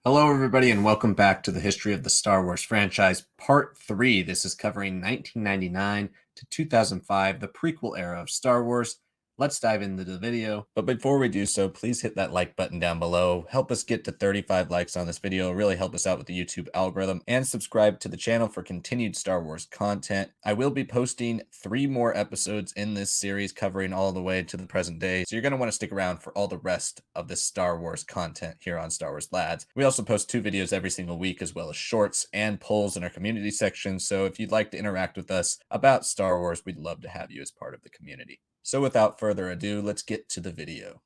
Hello, everybody, and welcome back to the History of the Star Wars franchise, Part 3. This is covering 1999 to 2005, the prequel era of Star Wars. Let's dive into the video. But before we do so, please hit that like button down below. Help us get to 35 likes on this video. Really help us out with the YouTube algorithm. And subscribe to the channel for continued Star Wars content. I will be posting 3 more episodes in this series covering all the way to the present day. So you're going to want to stick around for all the rest of this Star Wars content here on Star Wars Lads. We also post 2 videos every single week, as well as shorts and polls in our community section. So if you'd like to interact with us about Star Wars, we'd love to have you as part of the community. So without further ado, let's get to the video.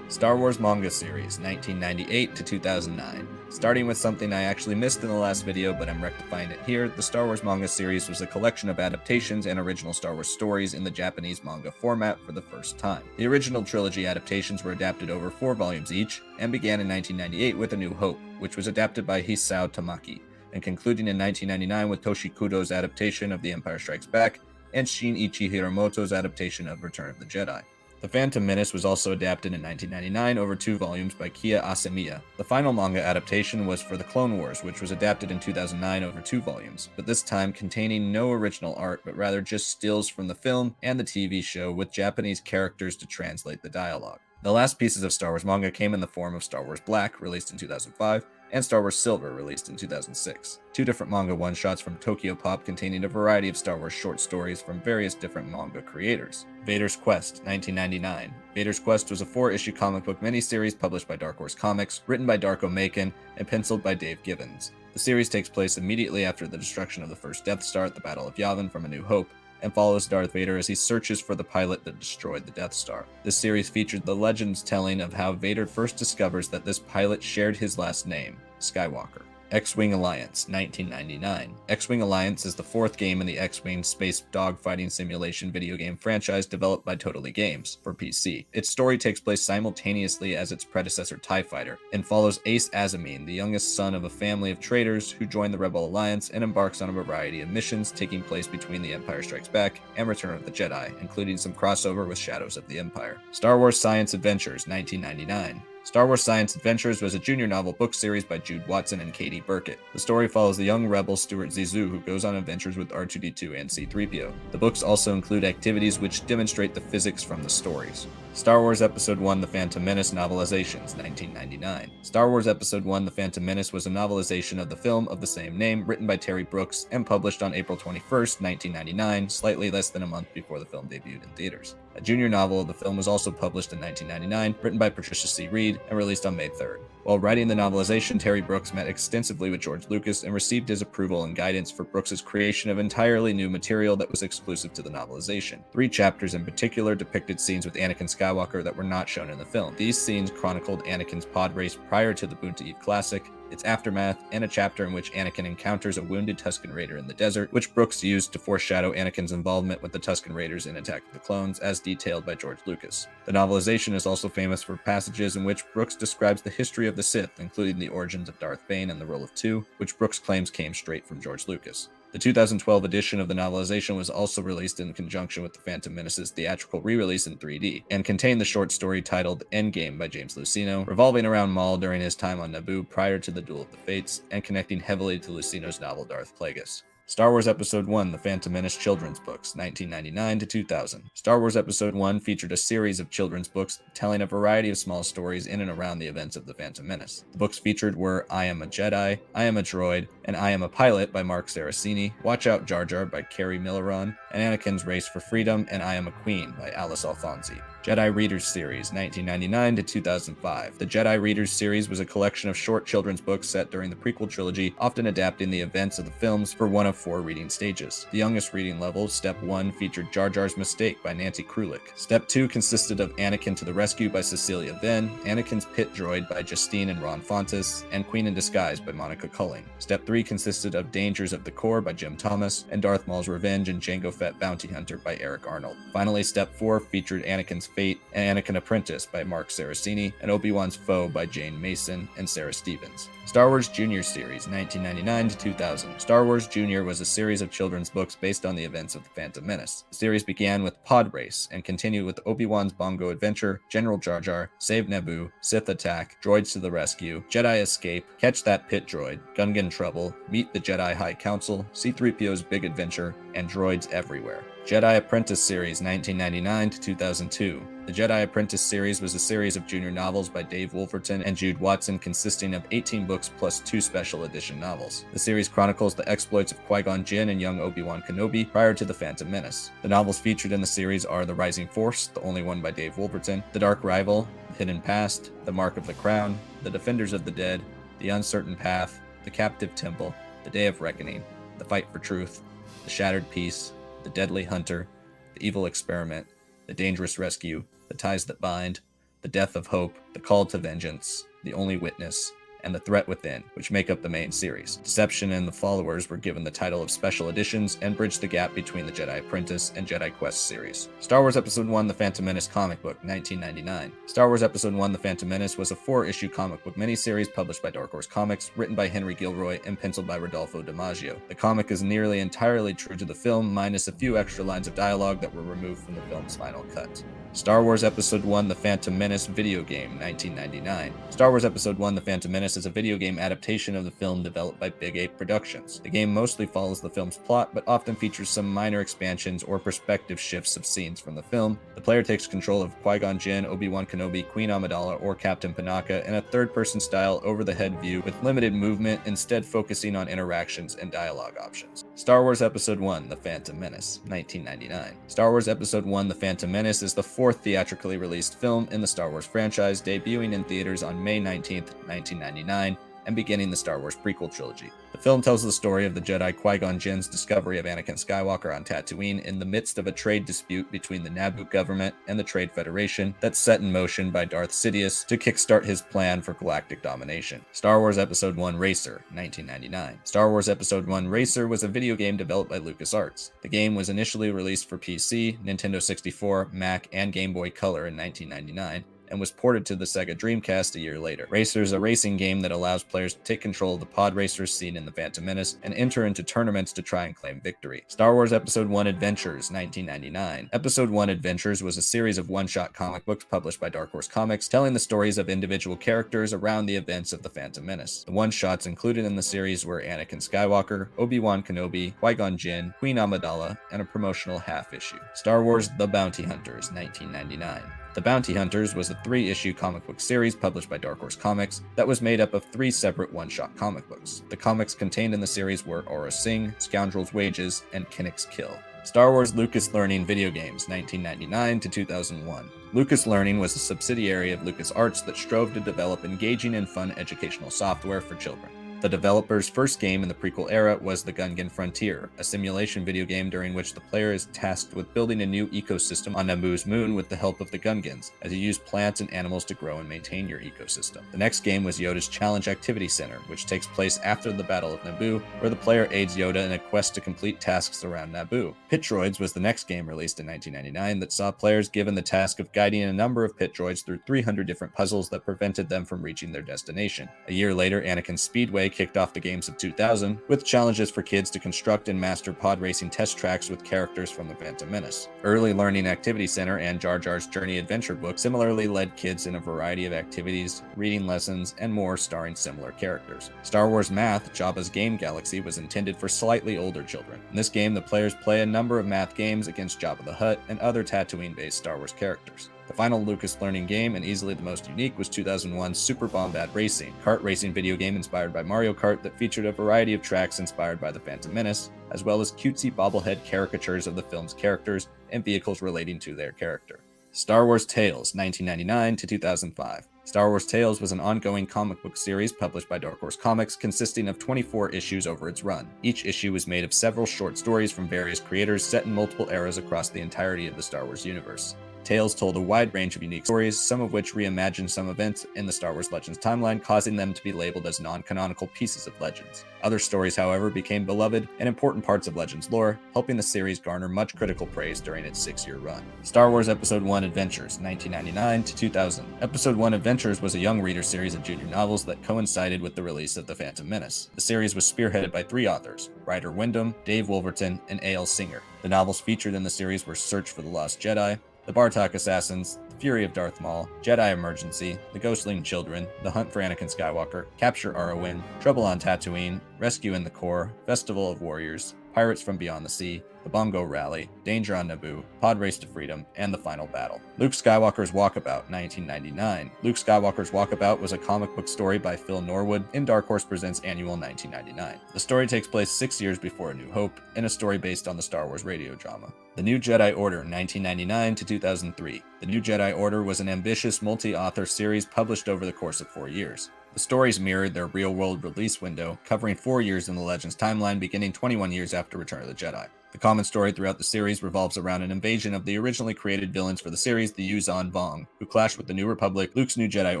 Star Wars Manga Series, 1998 to 2009. Starting with something I actually missed in the last video, but I'm rectifying it here, the Star Wars Manga Series was a collection of adaptations and original Star Wars stories in the Japanese manga format for the first time. The original trilogy adaptations were adapted over 4 volumes each, and began in 1998 with A New Hope, which was adapted by Hisao Tamaki, and concluding in 1999 with Toshi Kudo's adaptation of The Empire Strikes Back, and Shinichi Hiramoto's adaptation of Return of the Jedi. The Phantom Menace was also adapted in 1999 over 2 volumes by Kiya Asemiya. The final manga adaptation was for The Clone Wars, which was adapted in 2009 over 2 volumes, but this time containing no original art, but rather just stills from the film and the TV show with Japanese characters to translate the dialogue. The last pieces of Star Wars manga came in the form of Star Wars Black, released in 2005, and Star Wars Silver, released in 2006. 2 different manga one-shots from Tokyo Pop containing a variety of Star Wars short stories from various different manga creators. Vader's Quest, 1999. Vader's Quest was a 4-issue comic book miniseries published by Dark Horse Comics, written by Darko Maken, and penciled by Dave Gibbons. The series takes place immediately after the destruction of the first Death Star at the Battle of Yavin from A New Hope, and follows Darth Vader as he searches for the pilot that destroyed the Death Star. This series featured the legends telling of how Vader first discovers that this pilot shared his last name, Skywalker. X-Wing Alliance, 1999. X-Wing Alliance is the 4th game in the X-Wing space dogfighting simulation video game franchise developed by Totally Games for PC. Its story takes place simultaneously as its predecessor TIE Fighter, and follows Ace Azamine, the youngest son of a family of traitors who join the Rebel Alliance and embarks on a variety of missions taking place between The Empire Strikes Back and Return of the Jedi, including some crossover with Shadows of the Empire. Star Wars Science Adventures, 1999. Star Wars Science Adventures was a junior novel book series by Jude Watson and Katie Burkett. The story follows the young rebel Stuart Zissou, who goes on adventures with R2-D2 and C-3PO. The books also include activities which demonstrate the physics from the stories. Star Wars Episode 1 The Phantom Menace Novelizations, 1999. Star Wars Episode 1 The Phantom Menace was a novelization of the film of the same name, written by Terry Brooks and published on April 21st, 1999, slightly less than a month before the film debuted in theaters. A junior novel of the film was also published in 1999, written by Patricia C. Reed, and released on May 3rd. While writing the novelization, Terry Brooks met extensively with George Lucas and received his approval and guidance for Brooks's creation of entirely new material that was exclusive to the novelization. 3 chapters in particular depicted scenes with Anakin Skywalker that were not shown in the film. These scenes chronicled Anakin's pod race prior to the Boonta Eve Classic, its aftermath, and a chapter in which Anakin encounters a wounded Tusken Raider in the desert, which Brooks used to foreshadow Anakin's involvement with the Tusken Raiders in Attack of the Clones, as detailed by George Lucas. The novelization is also famous for passages in which Brooks describes the history of the Sith, including the origins of Darth Bane and the role of two, which Brooks claims came straight from George Lucas. The 2012 edition of the novelization was also released in conjunction with The Phantom Menace's theatrical re-release in 3D, and contained the short story titled Endgame by James Luceno, revolving around Maul during his time on Naboo prior to the Duel of the Fates, and connecting heavily to Luceno's novel Darth Plagueis. Star Wars Episode 1 The Phantom Menace Children's Books, 1999 to 2000. Star Wars Episode 1 featured a series of children's books telling a variety of small stories in and around the events of The Phantom Menace. The books featured were I Am a Jedi, I Am a Droid, and I Am a Pilot by Mark Saraceni, Watch Out Jar Jar by Carrie Milleron, and Anakin's Race for Freedom and I Am a Queen by Alice Alfonsi. Jedi Readers Series, 1999 to 2005. The Jedi Readers series was a collection of short children's books set during the prequel trilogy, often adapting the events of the films for one of 4 reading stages. The youngest reading level, Step 1, featured Jar Jar's Mistake by Nancy Krulik. Step 2 consisted of Anakin to the Rescue by Cecilia Venn, Anakin's Pit Droid by Justine and Ron Fontes, and Queen in Disguise by Monica Culling. Step 3 consisted of Dangers of the Core by Jim Thomas, and Darth Maul's Revenge and Jango Fett Bounty Hunter by Eric Arnold. Finally, Step 4 featured Anakin's Fate and Anakin Apprentice by Mark Saraceni, and Obi-Wan's Foe by Jane Mason and Sarah Stevens. Star Wars Junior series, 1999 to 2000. Star Wars Junior was a series of children's books based on the events of The Phantom Menace. The series began with Pod Race and continued with Obi-Wan's Bongo Adventure, General Jar Jar, Save Naboo, Sith Attack, Droids to the Rescue, Jedi Escape, Catch That Pit Droid, Gungan Trouble, Meet the Jedi High Council, C-3PO's Big Adventure, and Droids Everywhere. Jedi Apprentice series, 1999 to 2002. The Jedi Apprentice series was a series of junior novels by Dave Wolverton and Jude Watson consisting of 18 books plus 2 special edition novels. The series chronicles the exploits of Qui-Gon Jinn and young Obi-Wan Kenobi prior to The Phantom Menace. The novels featured in the series are The Rising Force, the only one by Dave Wolverton, The Dark Rival, The Hidden Past, The Mark of the Crown, The Defenders of the Dead, The Uncertain Path, The Captive Temple, The Day of Reckoning, The Fight for Truth, The Shattered Peace, The Deadly Hunter, The Evil Experiment, The Dangerous Rescue, The Ties That Bind, The Death of Hope, The Call to Vengeance, The Only Witness, and The Threat Within, which make up the main series. Deception and the Followers were given the title of Special Editions and bridged the gap between the Jedi Apprentice and Jedi Quest series. Star Wars Episode 1 The Phantom Menace comic book, 1999. Star Wars Episode 1 The Phantom Menace was a 4-issue comic book miniseries published by Dark Horse Comics, written by Henry Gilroy and penciled by Rodolfo DiMaggio. The comic is nearly entirely true to the film, minus a few extra lines of dialogue that were removed from the film's final cut. Star Wars Episode 1 The Phantom Menace video game, 1999. Star Wars Episode 1 The Phantom Menace is a video game adaptation of the film developed by Big Ape Productions. The game mostly follows the film's plot, but often features some minor expansions or perspective shifts of scenes from the film. The player takes control of Qui-Gon Jinn, Obi-Wan Kenobi, Queen Amidala, or Captain Panaka in a third-person style over-the-head view with limited movement, instead focusing on interactions and dialogue options. Star Wars Episode 1 The Phantom Menace, 1999. Star Wars Episode 1 The Phantom Menace is the fourth theatrically released film in the Star Wars franchise, debuting in theaters on May 19, 1999, and beginning the Star Wars prequel trilogy. The film tells the story of the Jedi Qui-Gon Jinn's discovery of Anakin Skywalker on Tatooine in the midst of a trade dispute between the Naboo government and the Trade Federation that's set in motion by Darth Sidious to kickstart his plan for galactic domination. Star Wars Episode 1 Racer, 1999. Star Wars Episode 1 Racer was a video game developed by LucasArts. The game was initially released for PC, Nintendo 64, Mac, and Game Boy Color in 1999, and was ported to the Sega Dreamcast a year later. Racer is a racing game that allows players to take control of the pod racers seen in The Phantom Menace and enter into tournaments to try and claim victory. Star Wars Episode 1 Adventures, 1999. Episode 1 Adventures was a series of one-shot comic books published by Dark Horse Comics, telling the stories of individual characters around the events of The Phantom Menace. The one-shots included in the series were Anakin Skywalker, Obi-Wan Kenobi, Qui-Gon Jinn, Queen Amidala, and a promotional half-issue. Star Wars The Bounty Hunters, 1999. The Bounty Hunters was a 3-issue comic book series published by Dark Horse Comics that was made up of 3 separate one-shot comic books. The comics contained in the series were Aura Singh, Scoundrel's Wages, and Kinnick's Kill. Star Wars Lucas Learning video games, 1999 to 2001. Lucas Learning was a subsidiary of LucasArts that strove to develop engaging and fun educational software for children. The developer's first game in the Prequel Era was the Gungan Frontier, a simulation video game during which the player is tasked with building a new ecosystem on Naboo's moon with the help of the Gungans, as you use plants and animals to grow and maintain your ecosystem. The next game was Yoda's Challenge Activity Center, which takes place after the Battle of Naboo, where the player aids Yoda in a quest to complete tasks around Naboo. Pit Droids was the next game released in 1999 that saw players given the task of guiding a number of pit droids through 300 different puzzles that prevented them from reaching their destination. A year later, Anakin Speedway kicked off the games of 2000, with challenges for kids to construct and master pod racing test tracks with characters from The Phantom Menace. Early Learning Activity Center and Jar Jar's Journey Adventure book similarly led kids in a variety of activities, reading lessons, and more starring similar characters. Star Wars Math, Jabba's Game Galaxy, was intended for slightly older children. In this game, the players play a number of math games against Jabba the Hutt and other Tatooine-based Star Wars characters. The final Lucas Learning game, and easily the most unique, was 2001's Super Bombad Racing, kart racing video game inspired by Mario Kart that featured a variety of tracks inspired by The Phantom Menace, as well as cutesy bobblehead caricatures of the film's characters and vehicles relating to their character. Star Wars Tales, 1999 to 2005. Star Wars Tales was an ongoing comic book series published by Dark Horse Comics consisting of 24 issues over its run. Each issue was made of several short stories from various creators set in multiple eras across the entirety of the Star Wars universe. Tales told a wide range of unique stories, some of which reimagined some events in the Star Wars Legends timeline, causing them to be labeled as non-canonical pieces of Legends. Other stories, however, became beloved and important parts of Legends lore, helping the series garner much critical praise during its 6-year run. Star Wars Episode 1 Adventures, 1999 to 2000. Episode 1 Adventures was a young reader series of junior novels that coincided with the release of The Phantom Menace. The series was spearheaded by 3 authors, Ryder Wyndham, Dave Wolverton, and A.L. Singer. The novels featured in the series were Search for the Lost Jedi, The Bartok Assassins, The Fury of Darth Maul, Jedi Emergency, The Ghostling Children, The Hunt for Anakin Skywalker, Capture Arrowin, Trouble on Tatooine, Rescue in the Core, Festival of Warriors, Pirates from Beyond the Sea, The Bongo Rally, Danger on Naboo, Pod Race to Freedom, and The Final Battle. Luke Skywalker's Walkabout, 1999. Luke Skywalker's Walkabout was a comic book story by Phil Norwood in Dark Horse Presents Annual 1999. The story takes place 6 years before A New Hope, in a story based on the Star Wars radio drama. The New Jedi Order, 1999 to 2003. The New Jedi Order was an ambitious multi-author series published over the course of 4 years. The stories mirrored their real-world release window, covering 4 years in the Legends timeline beginning 21 years after Return of the Jedi. The common story throughout the series revolves around an invasion of the originally created villains for the series, the Yuuzhan Vong, who clash with the New Republic, Luke's New Jedi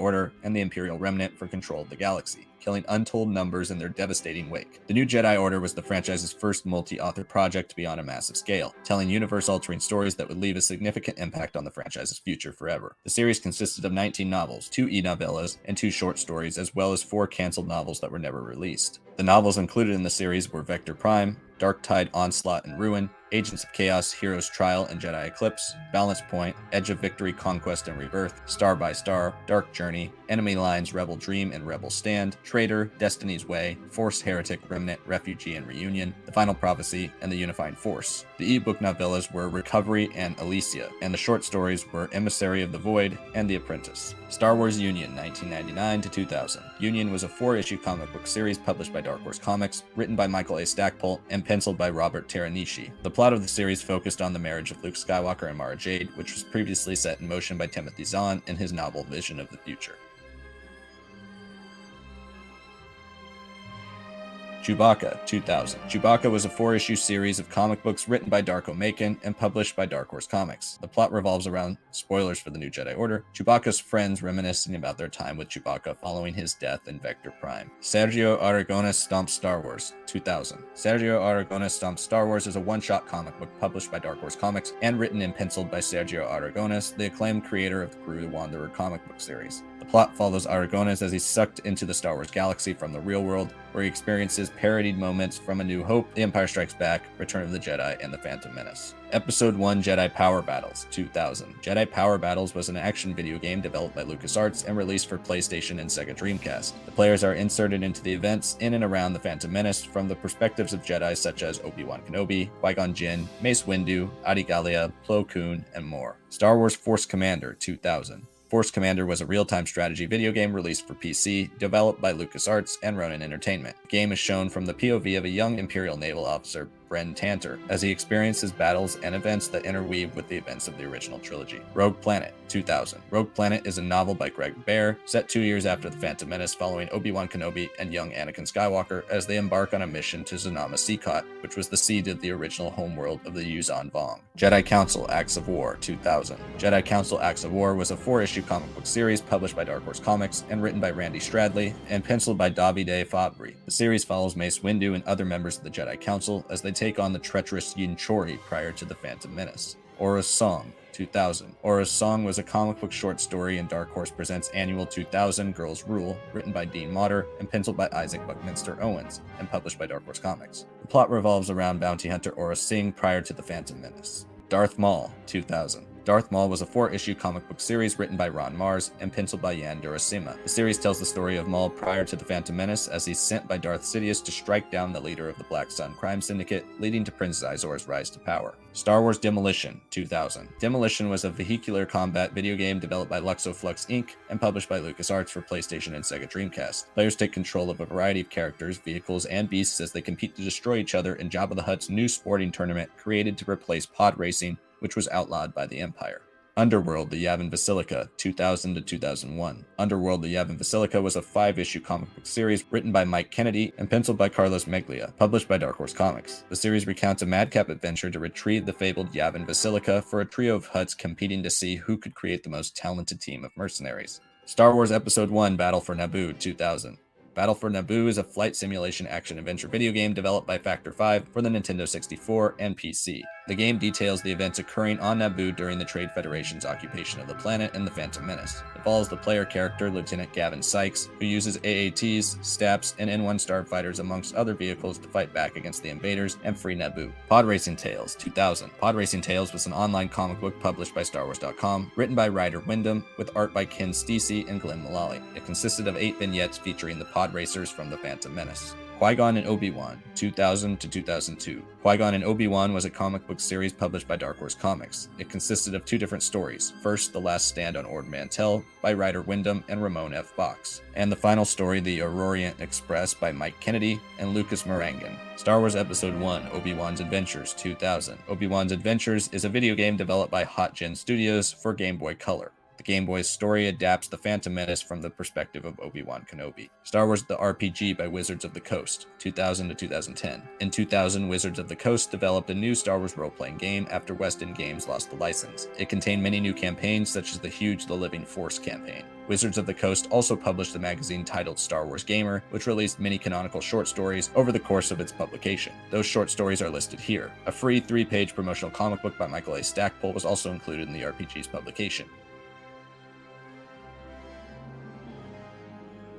Order, and the Imperial Remnant for control of the galaxy, killing untold numbers in their devastating wake. The New Jedi Order was the franchise's first multi-author project to be on a massive scale, telling universe-altering stories that would leave a significant impact on the franchise's future forever. The series consisted of 19 novels, 2 e-novellas, and 2 short stories, as well as 4 canceled novels that were never released. The novels included in the series were Vector Prime, Dark Tide Onslaught and Ruin, Agents of Chaos, Heroes Trial and Jedi Eclipse, Balance Point, Edge of Victory, Conquest and Rebirth, Star by Star, Dark Journey, Enemy Lines, Rebel Dream and Rebel Stand, Traitor, Destiny's Way, Force Heretic, Remnant, Refugee and Reunion, The Final Prophecy, and The Unifying Force. The ebook novellas were Recovery and Elysia, and the short stories were Emissary of the Void and The Apprentice. Star Wars Union, 1999 to 2000. Union was a 4-issue comic book series published by Dark Horse Comics, written by Michael A. Stackpole, and penciled by Robert Teranishi. The plot of the series focused on the marriage of Luke Skywalker and Mara Jade, which was previously set in motion by Timothy Zahn in his novel Vision of the Future. Chewbacca, 2000. Chewbacca was a 4-issue series of comic books written by Darko Macon and published by Dark Horse Comics. The plot revolves around, spoilers for the New Jedi Order, Chewbacca's friends reminiscing about their time with Chewbacca following his death in Vector Prime. Sergio Aragonés Stomps Star Wars, 2000. Sergio Aragonés Stomps Star Wars is a one-shot comic book published by Dark Horse Comics and written and penciled by Sergio Aragonés, the acclaimed creator of the Crew the Wanderer comic book series. The plot follows Aragonés as he's sucked into the Star Wars galaxy from the real world, where he experiences parodied moments from A New Hope, The Empire Strikes Back, Return of the Jedi, and The Phantom Menace. Episode 1 Jedi Power Battles, 2000. Jedi Power Battles was an action video game developed by LucasArts and released for PlayStation and Sega Dreamcast. The players are inserted into the events in and around The Phantom Menace from the perspectives of Jedi such as Obi-Wan Kenobi, Qui-Gon Jinn, Mace Windu, Adi Gallia, Plo Koon, and more. Star Wars Force Commander, 2000. Force Commander was a real-time strategy video game released for PC, developed by LucasArts and Ronin Entertainment. The game is shown from the POV of a young Imperial naval officer, Bren Tanter, as he experiences battles and events that interweave with the events of the original trilogy. Rogue Planet, 2000. Rogue Planet is a novel by Greg Bear, set 2 years after The Phantom Menace following Obi-Wan Kenobi and young Anakin Skywalker as they embark on a mission to Zanama Seacot, which was the seat of the original homeworld of the Yuuzhan Vong. Jedi Council Acts of War, 2000. Jedi Council Acts of War was a 4-issue comic book series published by Dark Horse Comics and written by Randy Stradley and penciled by Davide Fabri. The series follows Mace Windu and other members of the Jedi Council as they take on the treacherous Yin Chori prior to The Phantom Menace. Aura's Song, 2000. Aura's Song was a comic book short story in Dark Horse Presents Annual 2000 Girls Rule, written by Dean Motter and penciled by Isaac Buckminster Owens, and published by Dark Horse Comics. The plot revolves around bounty hunter Aura Singh prior to The Phantom Menace. Darth Maul, 2000. Darth Maul was a 4-issue comic book series written by Ron Mars and penciled by Yan Durasima. The series tells the story of Maul prior to The Phantom Menace as he's sent by Darth Sidious to strike down the leader of the Black Sun crime syndicate, leading to Prince Xizor's rise to power. Star Wars Demolition, 2000. Demolition was a vehicular combat video game developed by Luxoflux Inc. and published by LucasArts for PlayStation and Sega Dreamcast. Players take control of a variety of characters, vehicles, and beasts as they compete to destroy each other in Jabba the Hutt's new sporting tournament created to replace pod racing, which was outlawed by the Empire. Underworld, the Yavin Basilica, 2000 to 2001. Underworld, the Yavin Basilica was a 5-issue comic book series written by Mike Kennedy and penciled by Carlos Meglia, published by Dark Horse Comics. The series recounts a madcap adventure to retrieve the fabled Yavin Basilica for a trio of Hutts competing to see who could create the most talented team of mercenaries. Star Wars Episode 1 Battle for Naboo, 2000. Battle for Naboo is a flight simulation action-adventure video game developed by Factor 5 for the Nintendo 64 and PC. The game details the events occurring on Naboo during the Trade Federation's occupation of the planet and the Phantom Menace. It follows the player character Lieutenant Gavin Sykes, who uses AATs, STAPs, and N1 starfighters amongst other vehicles to fight back against the invaders and free Naboo. Pod Racing Tales, 2000. Pod Racing Tales was an online comic book published by StarWars.com, written by Ryder Wyndham, with art by Ken Steacy and Glenn Mullally. It consisted of 8 vignettes featuring the pod racers from the Phantom Menace. Qui-Gon and Obi-Wan, 2000 to 2002. Qui-Gon and Obi-Wan was a comic book series published by Dark Horse Comics. It consisted of 2 different stories. First, The Last Stand on Ord Mantell by Ryder Wyndham and Ramon F. Box, and the final story, The Aurorient Express by Mike Kennedy and Lucas Morangan. Star Wars Episode 1, Obi-Wan's Adventures, 2000. Obi-Wan's Adventures is a video game developed by Hot Gen Studios for Game Boy Color. The Game Boy's story adapts the Phantom Menace from the perspective of Obi-Wan Kenobi. Star Wars The RPG by Wizards of the Coast, 2000 to 2010. In 2000, Wizards of the Coast developed a new Star Wars role-playing game after West End Games lost the license. It contained many new campaigns, such as the huge The Living Force campaign. Wizards of the Coast also published the magazine titled Star Wars Gamer, which released many canonical short stories over the course of its publication. Those short stories are listed here. A free 3-page promotional comic book by Michael A. Stackpole was also included in the RPG's publication.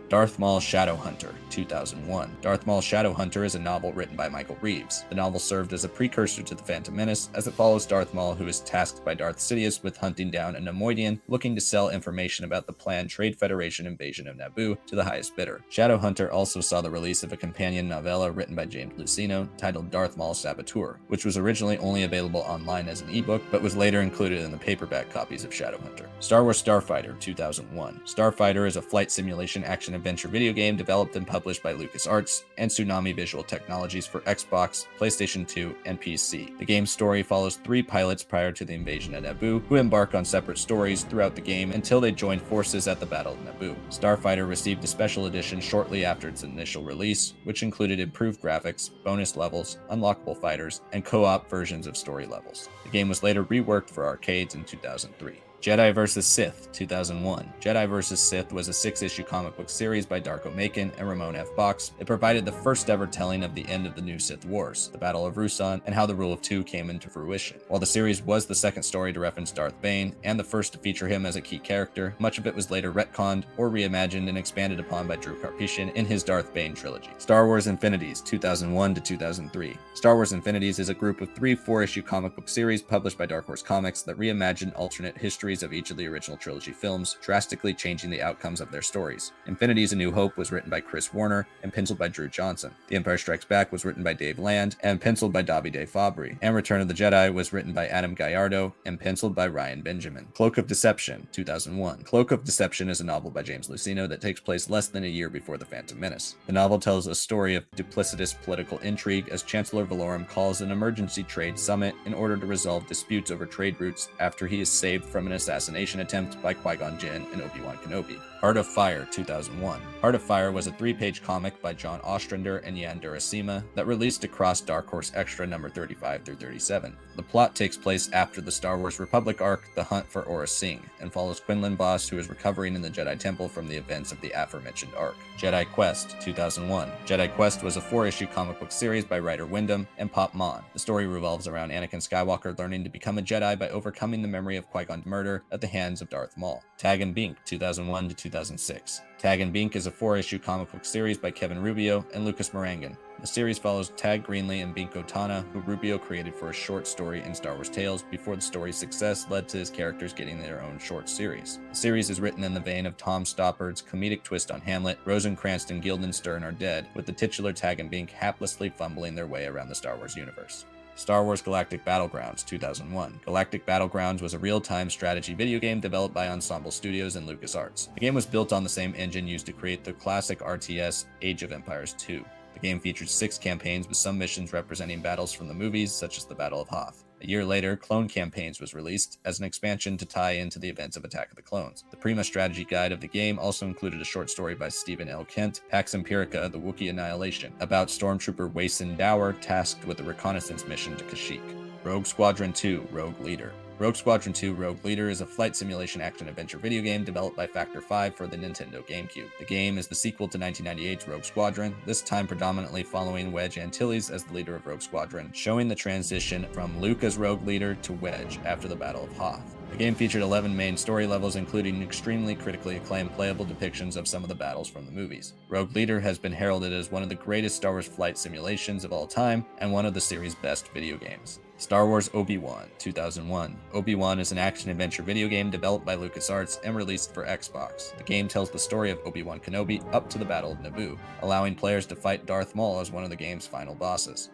Darth Maul Shadowhunter, 2001. Darth Maul Shadowhunter is a novel written by Michael Reeves. The novel served as a precursor to The Phantom Menace, as it follows Darth Maul, who is tasked by Darth Sidious with hunting down a Nemoidian looking to sell information about the planned Trade Federation invasion of Naboo to the highest bidder. Shadowhunter also saw the release of a companion novella written by James Luceno titled Darth Maul Saboteur, which was originally only available online as an ebook, but was later included in the paperback copies of Shadowhunter. Star Wars Starfighter, 2001. Starfighter is a flight simulation action-adventure video game developed and published by LucasArts and Tsunami Visual Technologies for Xbox, PlayStation 2, and PC. The game's story follows 3 pilots prior to the invasion of Naboo, who embark on separate stories throughout the game until they join forces at the Battle of Naboo. Starfighter received a special edition shortly after its initial release, which included improved graphics, bonus levels, unlockable fighters, and co-op versions of story levels. The game was later reworked for arcades in 2003. Jedi vs. Sith, 2001. Jedi vs. Sith was a 6-issue comic book series by Darko Macon and Ramon F. Box. It provided the first ever telling of the end of the new Sith Wars, the Battle of Ruusan, and how the Rule of Two came into fruition. While the series was the second story to reference Darth Bane, and the first to feature him as a key character, much of it was later retconned or reimagined and expanded upon by Drew Karpyshyn in his Darth Bane trilogy. Star Wars Infinities, 2001 to 2003. Star Wars Infinities is a group of 3 4-issue comic book series published by Dark Horse Comics that reimagine alternate histories of each of the original trilogy films, drastically changing the outcomes of their stories. Infinities: A New Hope was written by Chris Warner and penciled by Drew Johnson. The Empire Strikes Back was written by Dave Land and penciled by Davide Fabri. And Return of the Jedi was written by Adam Gallardo and penciled by Ryan Benjamin. Cloak of Deception, 2001. Cloak of Deception is a novel by James Luceno that takes place less than a year before The Phantom Menace. The novel tells a story of duplicitous political intrigue as Chancellor Valorum calls an emergency trade summit in order to resolve disputes over trade routes after he is saved from an assassination attempt by Qui-Gon Jinn and Obi-Wan Kenobi. Heart of Fire, 2001. Heart of Fire was a 3-page comic by John Ostrander and Jan Durasima that released across Dark Horse Extra number 35 through 37. The plot takes place after the Star Wars Republic arc, The Hunt for Aurra Sing, and follows Quinlan Voss, who is recovering in the Jedi Temple from the events of the aforementioned arc. Jedi Quest, 2001. Jedi Quest was a 4-issue comic book series by Ryder Wyndham and Pop Mon. The story revolves around Anakin Skywalker learning to become a Jedi by overcoming the memory of Qui-Gon's murder at the hands of Darth Maul. Tag and Bink, 2001 to 2006. Tag and Bink is a 4-issue comic book series by Kevin Rubio and Lucas Morangan. The series follows Tag Greenlee and Bink Otana, who Rubio created for a short story in Star Wars Tales before the story's success led to his characters getting their own short series. The series is written in the vein of Tom Stoppard's comedic twist on Hamlet. Rosencrantz and Guildenstern are dead, with the titular Tag and Bink haplessly fumbling their way around the Star Wars universe. Star Wars Galactic Battlegrounds, 2001. Galactic Battlegrounds was a real-time strategy video game developed by Ensemble Studios and LucasArts. The game was built on the same engine used to create the classic RTS Age of Empires 2. The game featured 6 campaigns with some missions representing battles from the movies, such as the Battle of Hoth. A year later, Clone Campaigns was released as an expansion to tie into the events of Attack of the Clones. The Prima strategy guide of the game also included a short story by Stephen L. Kent, Pax Empirica, The Wookiee Annihilation, about Stormtrooper Wason Dower tasked with a reconnaissance mission to Kashyyyk. Rogue Squadron 2 Rogue Leader. Rogue Squadron 2 Rogue Leader is a flight simulation action-adventure video game developed by Factor 5 for the Nintendo GameCube. The game is the sequel to 1998's Rogue Squadron, this time predominantly following Wedge Antilles as the leader of Rogue Squadron, showing the transition from Luke as Rogue Leader to Wedge after the Battle of Hoth. The game featured 11 main story levels, including extremely critically acclaimed playable depictions of some of the battles from the movies. Rogue Leader has been heralded as one of the greatest Star Wars flight simulations of all time, and one of the series' best video games. Star Wars Obi-Wan, 2001. Obi-Wan is an action-adventure video game developed by LucasArts and released for Xbox. The game tells the story of Obi-Wan Kenobi up to the Battle of Naboo, allowing players to fight Darth Maul as one of the game's final bosses.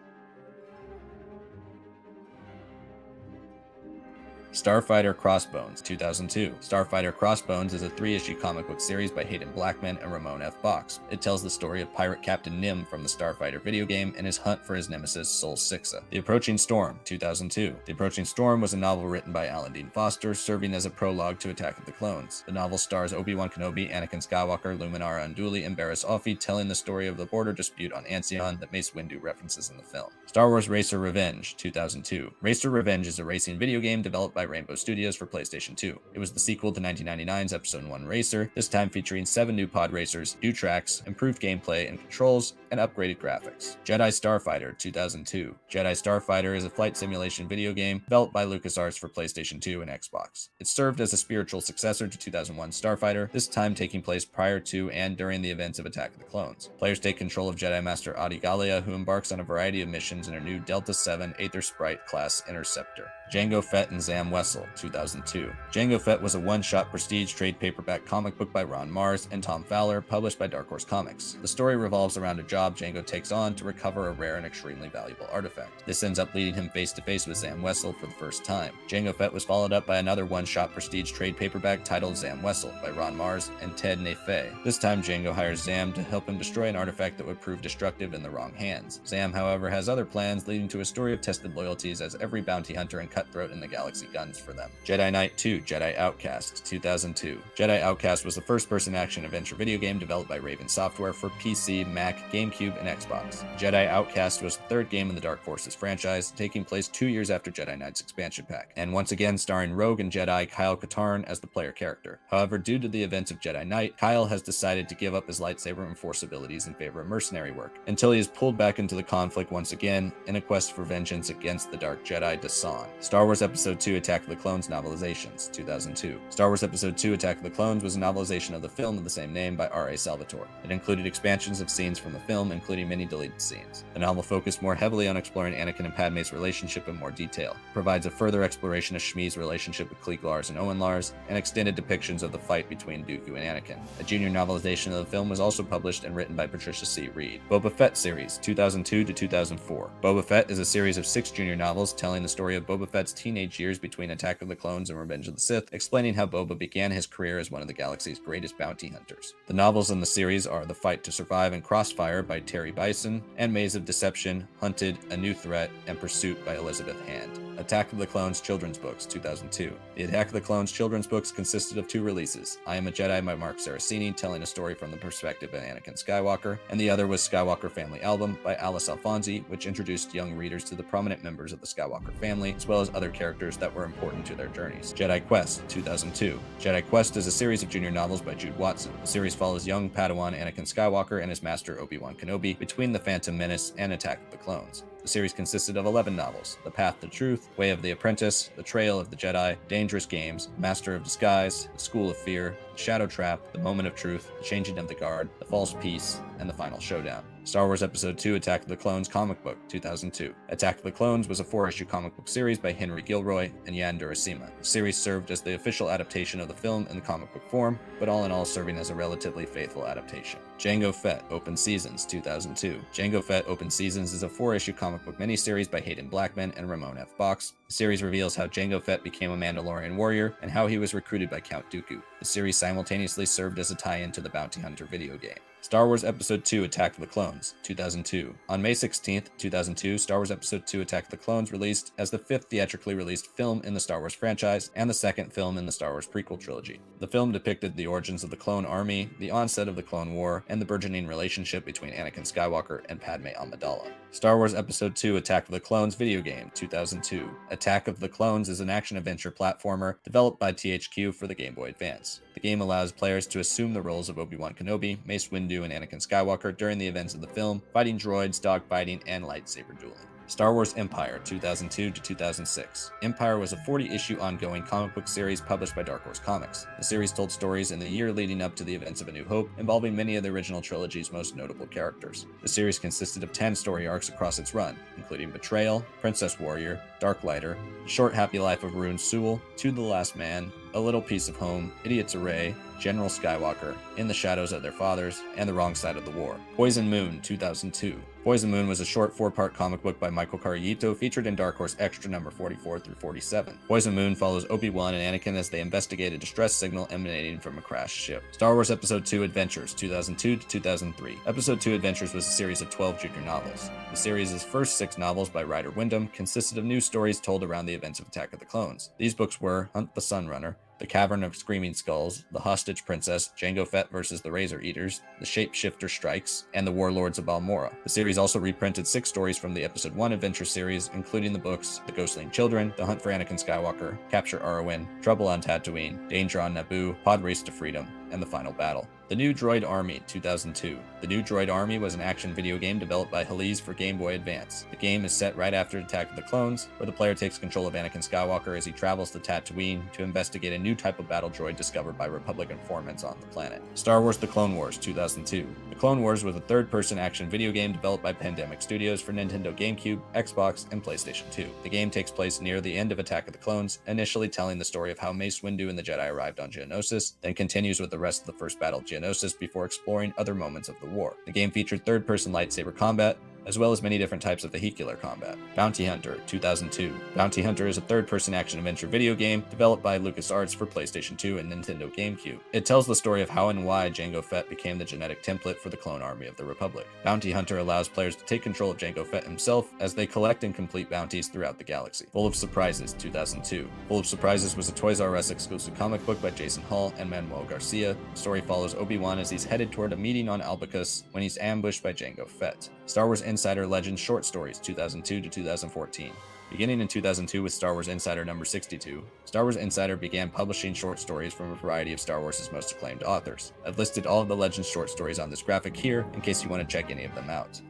Starfighter Crossbones, 2002. Starfighter Crossbones is a 3-issue comic book series by Hayden Blackman and Ramon F. Box. It tells the story of pirate Captain Nim from the Starfighter video game and his hunt for his nemesis Sol Sixa. The Approaching Storm, 2002. The Approaching Storm was a novel written by Alan Dean Foster, serving as a prologue to Attack of the Clones. The novel stars Obi-Wan Kenobi, Anakin Skywalker, Luminara Unduli, and Barriss Offee, telling the story of the border dispute on Ancion that Mace Windu references in the film. Star Wars Racer Revenge, 2002. Racer Revenge is a racing video game developed by Rainbow Studios for PlayStation 2. It was the sequel to 1999's Episode 1 Racer, this time featuring 7 new pod racers, new tracks, improved gameplay and controls, and upgraded graphics. Jedi Starfighter, 2002. Jedi Starfighter is a flight simulation video game developed by LucasArts for PlayStation 2 and Xbox. It served as a spiritual successor to 2001's Starfighter, this time taking place prior to and during the events of Attack of the Clones. Players take control of Jedi Master Adi Gallia, who embarks on a variety of missions in her new Delta 7 Aether Sprite class Interceptor. Jango Fett and Zam Wessel, 2002. Jango Fett was a one-shot prestige trade paperback comic book by Ron Mars and Tom Fowler, published by Dark Horse Comics. The story revolves around a job Jango takes on to recover a rare and extremely valuable artifact. This ends up leading him face-to-face with Zam Wessel for the first time. Jango Fett was followed up by another one-shot prestige trade paperback titled Zam Wessel by Ron Mars and Ted Nefei. This time Jango hires Zam to help him destroy an artifact that would prove destructive in the wrong hands. Zam, however, has other plans, leading to a story of tested loyalties as every bounty hunter and cutthroat in the galaxy guns for them. Jedi Knight 2 Jedi Outcast, 2002. Jedi Outcast was the first-person action-adventure video game developed by Raven Software for PC, Mac, GameCube, and Xbox. Jedi Outcast was the third game in the Dark Forces franchise, taking place 2 years after Jedi Knight's expansion pack, and once again starring rogue and Jedi Kyle Katarn as the player character. However, due to the events of Jedi Knight, Kyle has decided to give up his lightsaber and force abilities in favor of mercenary work, until he is pulled back into the conflict once again in a quest for vengeance against the Dark Jedi Dasan. Star Wars Episode 2 Attack of the Clones Novelizations, 2002. Star Wars Episode 2 Attack of the Clones was a novelization of the film of the same name by R.A. Salvatore. It included expansions of scenes from the film, including many deleted scenes. The novel focused more heavily on exploring Anakin and Padme's relationship in more detail. It provides a further exploration of Shmi's relationship with Cliegg Lars and Owen Lars, and extended depictions of the fight between Dooku and Anakin. A junior novelization of the film was also published and written by Patricia C. Reed. Boba Fett series, 2002 to 2004. Boba Fett is a series of 6 junior novels telling the story of Boba Fett's teenage years between Attack of the Clones and Revenge of the Sith, explaining how Boba began his career as one of the galaxy's greatest bounty hunters. The novels in the series are The Fight to Survive and Crossfire by Terry Bison, and Maze of Deception, Hunted, A New Threat, and Pursuit by Elizabeth Hand. Attack of the Clones children's books, 2002. The Attack of the Clones children's books consisted of 2 releases. I Am a Jedi by Mark Saraceni, telling a story from the perspective of Anakin Skywalker, and the other was Skywalker Family Album by Alice Alfonsi, which introduced young readers to the prominent members of the Skywalker family, as well as other characters that were important to their journeys. Jedi Quest, 2002. Jedi Quest is a series of junior novels by Jude Watson. The series follows young Padawan Anakin Skywalker and his master Obi-Wan Kenobi between The Phantom Menace and Attack of the Clones. The series consisted of 11 novels: The Path to Truth, Way of the Apprentice, The Trail of the Jedi, Dangerous Games, Master of Disguise, The School of Fear, The Shadow Trap, The Moment of Truth, The Changing of the Guard, The False Peace, and The Final Showdown. Star Wars Episode 2 Attack of the Clones comic book, 2002. Attack of the Clones was a 4-issue comic book series by Henry Gilroy and Jan Durasima. The series served as the official adaptation of the film in the comic book form, but all in all serving as a relatively faithful adaptation. Jango Fett Open Seasons, 2002. Jango Fett Open Seasons is a 4-issue comic book miniseries by Hayden Blackman and Ramon F. Box. The series reveals how Jango Fett became a Mandalorian warrior and how he was recruited by Count Dooku. The series simultaneously served as a tie-in to the Bounty Hunter video game. Star Wars Episode II Attack of the Clones, 2002. On May 16th, 2002, Star Wars Episode II Attack of the Clones released as the 5th theatrically released film in the Star Wars franchise and the 2nd film in the Star Wars prequel trilogy. The film depicted the origins of the Clone Army, the onset of the Clone War, and the burgeoning relationship between Anakin Skywalker and Padme Amidala. Star Wars Episode II Attack of the Clones video game, 2002. Attack of the Clones is an action-adventure platformer developed by THQ for the Game Boy Advance. The game allows players to assume the roles of Obi-Wan Kenobi, Mace Windu, and Anakin Skywalker during the events of the film, fighting droids, dogfighting, and lightsaber dueling. Star Wars Empire, 2002 to 2006. Empire was a 40-issue ongoing comic book series published by Dark Horse Comics. The series told stories in the year leading up to the events of A New Hope, involving many of the original trilogy's most notable characters. The series consisted of 10 story arcs across its run, including Betrayal, Princess Warrior, Darklighter, The Short Happy Life of Rune Sewell, To the Last Man, A Little Piece of Home, Idiot's Array, General Skywalker, In the Shadows of Their Fathers, and The Wrong Side of the War. Poison Moon, 2002. Poison Moon was a short 4-part comic book by Michael Carrito featured in Dark Horse Extra number 44 through 47. Poison Moon follows Obi-Wan and Anakin as they investigate a distress signal emanating from a crashed ship. Star Wars Episode II Adventures, 2002 to 2003. Episode II Adventures was a series of 12 junior novels. The series' first 6 novels by Ryder Wyndham consisted of new stories told around the events of Attack of the Clones. These books were Hunt the Sunrunner, The Cavern of Screaming Skulls, The Hostage Princess, Jango Fett vs. the Razor Eaters, The Shapeshifter Strikes, and The Warlords of Balmorra. The series also reprinted 6 stories from the Episode I Adventure series, including the books The Ghostling Children, The Hunt for Anakin Skywalker, Capture Arwen, Trouble on Tatooine, Danger on Naboo, Pod Race to Freedom, and The Final Battle. The New Droid Army, 2002. The New Droid Army was an action video game developed by Heliz for Game Boy Advance. The game is set right after Attack of the Clones, where the player takes control of Anakin Skywalker as he travels to Tatooine to investigate a new type of battle droid discovered by Republic informants on the planet. Star Wars The Clone Wars, 2002. The Clone Wars was a third-person action video game developed by Pandemic Studios for Nintendo GameCube, Xbox, and PlayStation 2. The game takes place near the end of Attack of the Clones, initially telling the story of how Mace Windu and the Jedi arrived on Geonosis, then continues with the rest of the first battle of Geonosis before exploring other moments of the war. The game featured third-person lightsaber combat, as well as many different types of vehicular combat. Bounty Hunter, 2002. Bounty Hunter is a third-person action-adventure video game developed by LucasArts for PlayStation 2 and Nintendo GameCube. It tells the story of how and why Jango Fett became the genetic template for the clone army of the Republic. Bounty Hunter allows players to take control of Jango Fett himself as they collect and complete bounties throughout the galaxy. Full of Surprises, 2002. Full of Surprises was a Toys R Us exclusive comic book by Jason Hall and Manuel Garcia. The story follows Obi-Wan as he's headed toward a meeting on Albacus when he's ambushed by Jango Fett. Star Wars Insider Legends Short Stories, 2002 to 2014. Beginning in 2002 with Star Wars Insider number 62, Star Wars Insider began publishing short stories from a variety of Star Wars' most acclaimed authors. I've listed all of the Legends short stories on this graphic here in case you want to check any of them out.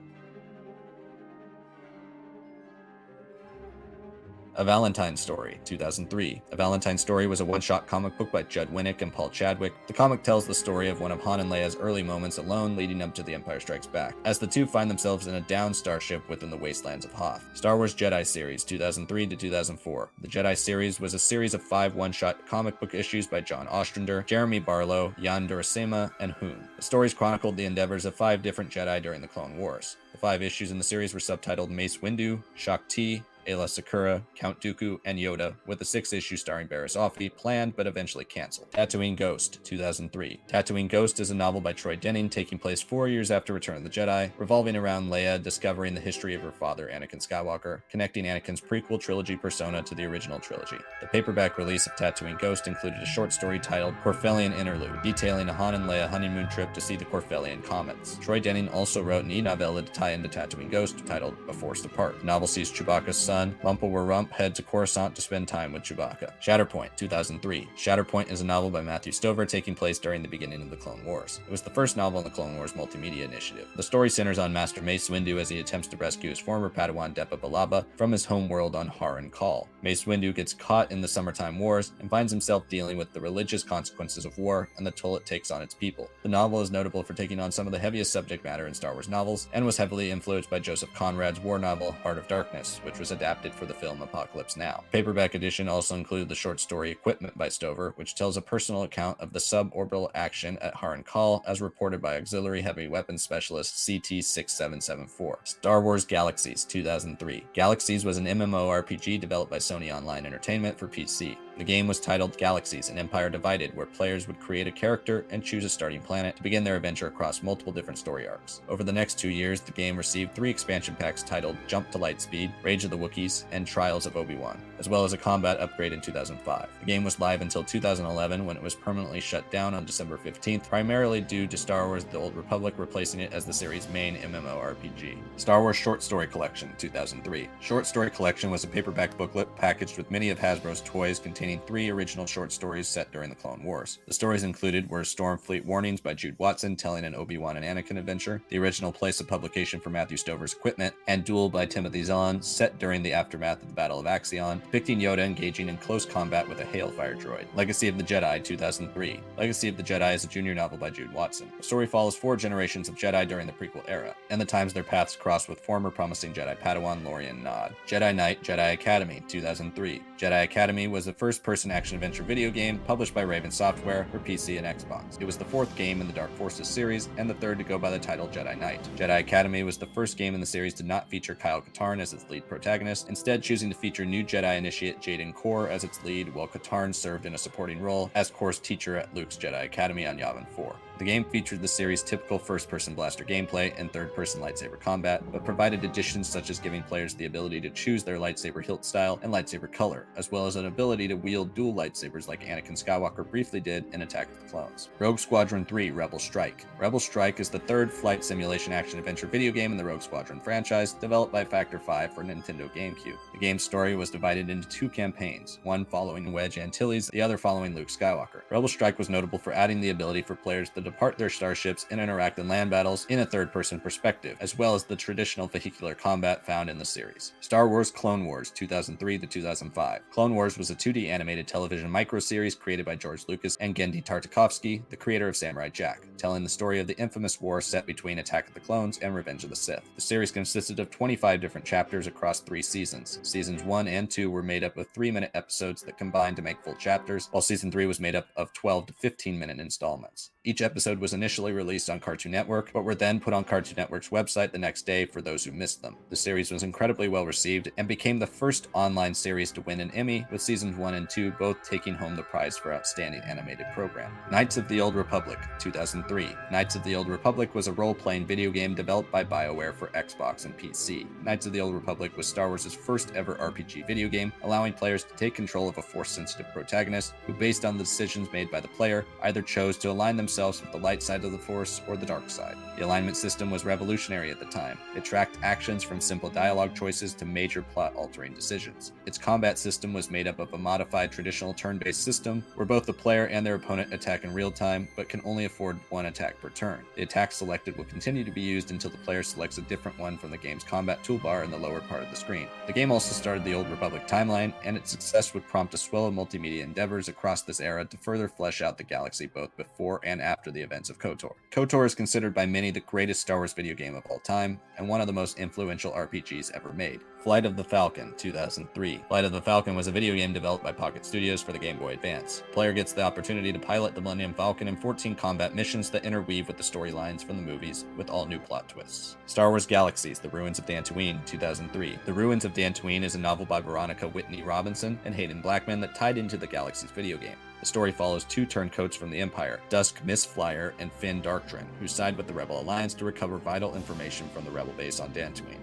A Valentine Story, 2003. A Valentine Story was a one-shot comic book by Judd Winnick and Paul Chadwick. The comic tells the story of one of Han and Leia's early moments alone leading up to The Empire Strikes Back, as the two find themselves in a downed starship within the wastelands of Hoth. Star Wars Jedi Series, 2003 to 2004. The Jedi Series was a series of 5 one-shot comic book issues by John Ostrander, Jeremy Barlow, Jan Durasema, and Hoon. The stories chronicled the endeavors of 5 different Jedi during the Clone Wars. The 5 issues in the series were subtitled Mace Windu, Shaak Ti, Aayla Secura, Count Dooku, and Yoda, with a 6th issue starring Barriss Offee planned but eventually cancelled. Tatooine Ghost, 2003. Tatooine Ghost is a novel by Troy Denning taking place 4 years after Return of the Jedi, revolving around Leia discovering the history of her father, Anakin Skywalker, connecting Anakin's prequel trilogy persona to the original trilogy. The paperback release of Tatooine Ghost included a short story titled Corfellian Interlude, detailing a Han and Leia honeymoon trip to see the Corfellian comets. Troy Denning also wrote an e-novella to tie into Tatooine Ghost titled A Forced Apart. The novel sees Chewbacca's son, Rump head to Coruscant to spend time with Chewbacca. Shatterpoint, 2003. Shatterpoint is a novel by Matthew Stover taking place during the beginning of the Clone Wars. It was the first novel in the Clone Wars multimedia initiative. The story centers on Master Mace Windu as he attempts to rescue his former Padawan Depa Billaba from his home world on Haran Kal. Mace Windu gets caught in the Summertime Wars and finds himself dealing with the religious consequences of war and the toll it takes on its people. The novel is notable for taking on some of the heaviest subject matter in Star Wars novels and was heavily influenced by Joseph Conrad's war novel Heart of Darkness, which was adapted adapted for the film Apocalypse Now. Paperback edition also included the short story Equipment by Stover, which tells a personal account of the suborbital action at Haran Kal as reported by Auxiliary Heavy Weapons Specialist CT-6774. Star Wars Galaxies 2003. Galaxies was an MMORPG developed by Sony Online Entertainment for PC. The game was titled Galaxies, an Empire Divided, where players would create a character and choose a starting planet to begin their adventure across multiple different story arcs. Over the next 2 years, the game received 3 expansion packs titled Jump to Lightspeed, Rage of the Wookiees, and Trials of Obi-Wan, as well as a combat upgrade in 2005. The game was live until 2011 when it was permanently shut down on December 15th, primarily due to Star Wars The Old Republic replacing it as the series' main MMORPG. Star Wars Short Story Collection 2003. Short Story Collection was a paperback booklet packaged with many of Hasbro's toys containing 3 original short stories set during the Clone Wars. The stories included were Stormfleet Warnings by Jude Watson telling an Obi-Wan and Anakin adventure, the original place of publication for Matthew Stover's Equipment, and Duel by Timothy Zahn, set during the aftermath of the Battle of Axion, depicting Yoda engaging in close combat with a Hailfire droid. Legacy of the Jedi 2003. Legacy of the Jedi is a junior novel by Jude Watson. The story follows 4 generations of Jedi during the Prequel Era, and the times their paths crossed with former promising Jedi Padawan Lorian Nod. Jedi Knight Jedi Academy 2003. Jedi Academy was the first-person action-adventure video game published by Raven Software for PC and Xbox. It was the 4th game in the Dark Forces series, and the 3rd to go by the title Jedi Knight. Jedi Academy was the first game in the series to not feature Kyle Katarn as its lead protagonist, instead choosing to feature new Jedi initiate Jaden Korr as its lead, while Katarn served in a supporting role as Korr's teacher at Luke's Jedi Academy on Yavin 4. The game featured the series' typical first-person blaster gameplay and third-person lightsaber combat, but provided additions such as giving players the ability to choose their lightsaber hilt style and lightsaber color, as well as an ability to wield dual lightsabers like Anakin Skywalker briefly did in Attack of the Clones. Rogue Squadron 3 Rebel Strike. Rebel Strike is the 3rd flight simulation action-adventure video game in the Rogue Squadron franchise, developed by Factor 5 for Nintendo GameCube. The game's story was divided into 2 campaigns, one following Wedge Antilles, the other following Luke Skywalker. Rebel Strike was notable for adding the ability for players to depart their starships and interact in land battles in a third-person perspective, as well as the traditional vehicular combat found in the series. Star Wars Clone Wars 2003 to 2005. Clone Wars was a 2D animated television micro-series created by George Lucas and Genndy Tartakovsky, the creator of Samurai Jack, telling the story of the infamous war set between Attack of the Clones and Revenge of the Sith. The series consisted of 25 different chapters across 3 seasons. Seasons 1 and 2 were made up of 3-minute episodes that combined to make full chapters, while Season 3 was made up of 12 to 15-minute installments. Each episode was initially released on Cartoon Network, but were then put on Cartoon Network's website the next day for those who missed them. The series was incredibly well received and became the first online series to win an Emmy, with Seasons 1 and 2 both taking home the prize for Outstanding Animated Program. Knights of the Old Republic 2003. Knights of the Old Republic was a role-playing video game developed by BioWare for Xbox and PC. Knights of the Old Republic was Star Wars' first ever RPG video game, allowing players to take control of a Force-sensitive protagonist who, based on the decisions made by the player, either chose to align themselves with the light side of the Force or the dark side. The alignment system was revolutionary at the time. It tracked actions from simple dialogue choices to major plot-altering decisions. Its combat system was made up of a modified traditional turn-based system, where both the player and their opponent attack in real time, but can only afford 1 attack per turn. The attack selected will continue to be used until the player selects a different one from the game's combat toolbar in the lower part of the screen. The game also started the Old Republic timeline, and its success would prompt a swell of multimedia endeavors across this era to further flesh out the galaxy both before and after the events of KOTOR. KOTOR is considered by many the greatest Star Wars video game of all time, and one of the most influential RPGs ever made. Flight of the Falcon 2003. Flight of the Falcon was a video game developed by Pocket Studios for the Game Boy Advance. The player gets the opportunity to pilot the Millennium Falcon in 14 combat missions that interweave with the storylines from the movies, with all new plot twists. Star Wars Galaxies: The Ruins of Dantooine 2003. The Ruins of Dantooine is a novel by Veronica Whitney Robinson and Hayden Blackman that tied into the Galaxies video game. The story follows 2 turncoats from the Empire, Dusk Mistflyer and Finn Darktrin, who side with the Rebel Alliance to recover vital information from the Rebel base on Dantooine.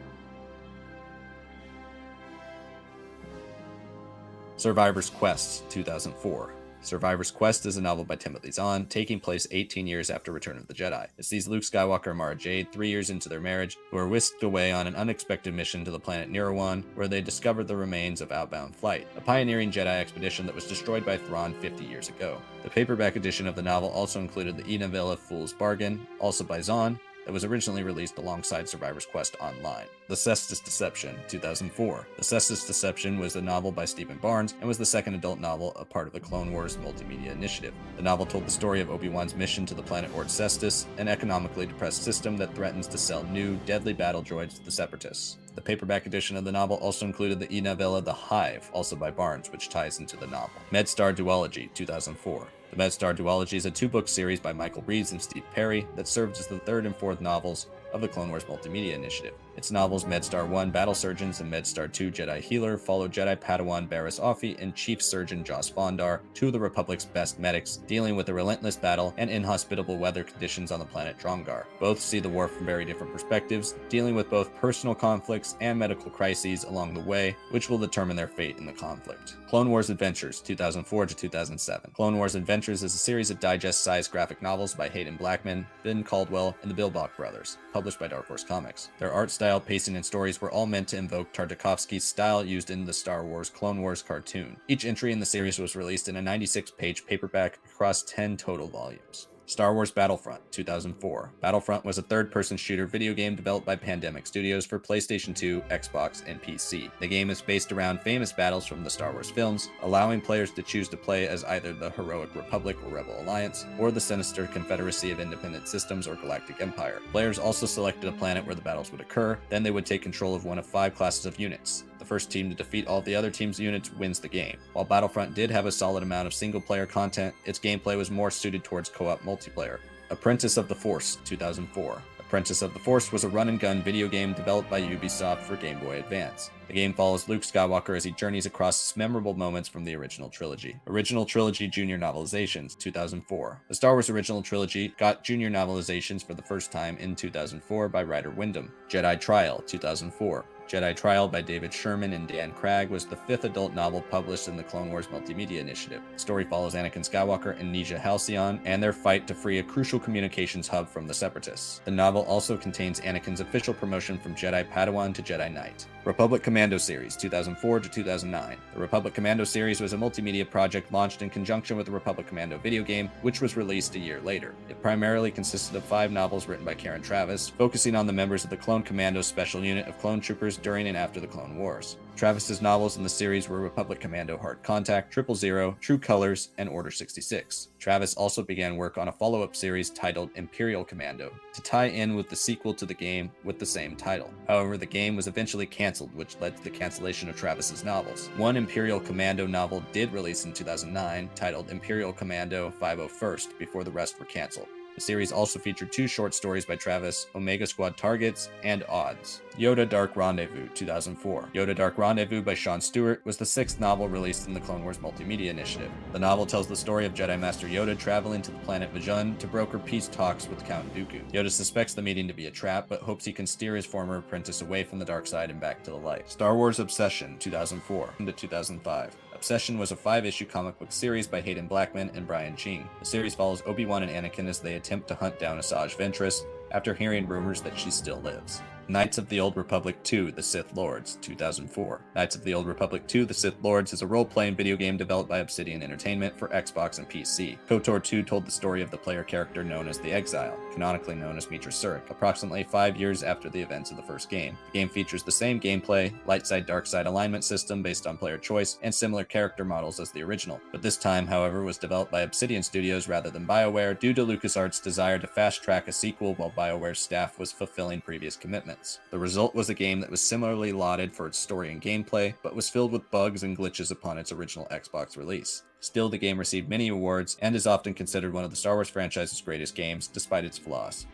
Survivor's Quest 2004. Survivor's Quest is a novel by Timothy Zahn, taking place 18 years after Return of the Jedi. It sees Luke Skywalker and Mara Jade 3 years into their marriage, who are whisked away on an unexpected mission to the planet Nirawan, where they discover the remains of Outbound Flight, a pioneering Jedi expedition that was destroyed by Thrawn 50 years ago. The paperback edition of the novel also included the e-novella Fool's Bargain, also by Zahn, that was originally released alongside Survivor's Quest Online. The Cestus Deception 2004. The Cestus Deception was a novel by Stephen Barnes and was the second adult novel, a part of the Clone Wars multimedia initiative. The novel told the story of Obi-Wan's mission to the planet Ort Cestus, an economically depressed system that threatens to sell new, deadly battle droids to the Separatists. The paperback edition of the novel also included the e-novella The Hive, also by Barnes, which ties into the novel. MedStar Duology, 2004. The MedStar Duology is a 2-book series by Michael Reaves and Steve Perry that served as the 3rd and 4th novels of the Clone Wars Multimedia Initiative. Its novels MedStar 1 Battle Surgeons and MedStar 2 Jedi Healer follow Jedi Padawan Barriss Offee and Chief Surgeon Joss Fondar, 2 of the Republic's best medics, dealing with a relentless battle and inhospitable weather conditions on the planet Drongar. Both see the war from very different perspectives, dealing with both personal conflicts and medical crises along the way, which will determine their fate in the conflict. Clone Wars Adventures, 2004 to 2007. Clone Wars Adventures is a series of digest-sized graphic novels by Hayden Blackman, Ben Caldwell, and the Bilbach brothers, published by Dark Horse Comics. Their art style, pacing, and stories were all meant to invoke Tartakovsky's style used in the Star Wars Clone Wars cartoon. Each entry in the series was released in a 96-page paperback across 10 total volumes. Star Wars Battlefront, 2004. Battlefront was a third-person shooter video game developed by Pandemic Studios for PlayStation 2, Xbox, and PC. The game is based around famous battles from the Star Wars films, allowing players to choose to play as either the Heroic Republic or Rebel Alliance, or the sinister Confederacy of Independent Systems or Galactic Empire. Players also selected a planet where the battles would occur, then they would take control of one of 5 classes of units. The first team to defeat all the other team's units wins the game. While Battlefront did have a solid amount of single-player content, its gameplay was more suited towards co-op multiplayer. Apprentice of the Force, 2004. Apprentice of the Force was a run-and-gun video game developed by Ubisoft for Game Boy Advance. The game follows Luke Skywalker as he journeys across memorable moments from the original trilogy. Original Trilogy Junior Novelizations, 2004. The Star Wars Original Trilogy got junior novelizations for the first time in 2004 by Ryder Wyndham. Jedi Trial, 2004. Jedi Trial by David Sherman and Dan Cragg was the 5th adult novel published in the Clone Wars Multimedia Initiative. The story follows Anakin Skywalker and Neja Halcyon and their fight to free a crucial communications hub from the Separatists. The novel also contains Anakin's official promotion from Jedi Padawan to Jedi Knight. Republic Commando Series, 2004 to 2009. The Republic Commando series was a multimedia project launched in conjunction with the Republic Commando video game, which was released a year later. It primarily consisted of 5 novels written by Karen Traviss, focusing on the members of the Clone Commando Special Unit of clone troopers during and after the Clone Wars. Travis's novels in the series were Republic Commando Hard Contact, 000, True Colors, and Order 66. Traviss also began work on a follow-up series titled Imperial Commando, to tie in with the sequel to the game with the same title. However, the game was eventually cancelled, which led to the cancellation of Travis's novels. One Imperial Commando novel did release in 2009, titled Imperial Commando 501st, before the rest were cancelled. The series also featured 2 short stories by Traviss, Omega Squad Targets, and Odds. Yoda Dark Rendezvous, 2004. Yoda Dark Rendezvous by Sean Stewart was the 6th novel released in the Clone Wars Multimedia Initiative. The novel tells the story of Jedi Master Yoda traveling to the planet Vajun to broker peace talks with Count Dooku. Yoda suspects the meeting to be a trap, but hopes he can steer his former apprentice away from the dark side and back to the light. Star Wars Obsession, 2004 to 2005. Obsession was a 5-issue comic book series by Hayden Blackman and Brian Ching. The series follows Obi-Wan and Anakin as they attempt to hunt down Asajj Ventress after hearing rumors that she still lives. Knights of the Old Republic 2: The Sith Lords, 2004. Knights of the Old Republic 2: The Sith Lords is a role-playing video game developed by Obsidian Entertainment for Xbox and PC. KOTOR 2 told the story of the player character known as the Exile, canonically known as Mitra Surik, approximately 5 years after the events of the first game. The game features the same gameplay, light side dark side alignment system based on player choice, and similar character models as the original. But this time, however, was developed by Obsidian Studios rather than BioWare due to LucasArts' desire to fast-track a sequel while BioWare's staff was fulfilling previous commitments. The result was a game that was similarly lauded for its story and gameplay, but was filled with bugs and glitches upon its original Xbox release. Still, the game received many awards and is often considered one of the Star Wars franchise's greatest games, despite its flaws.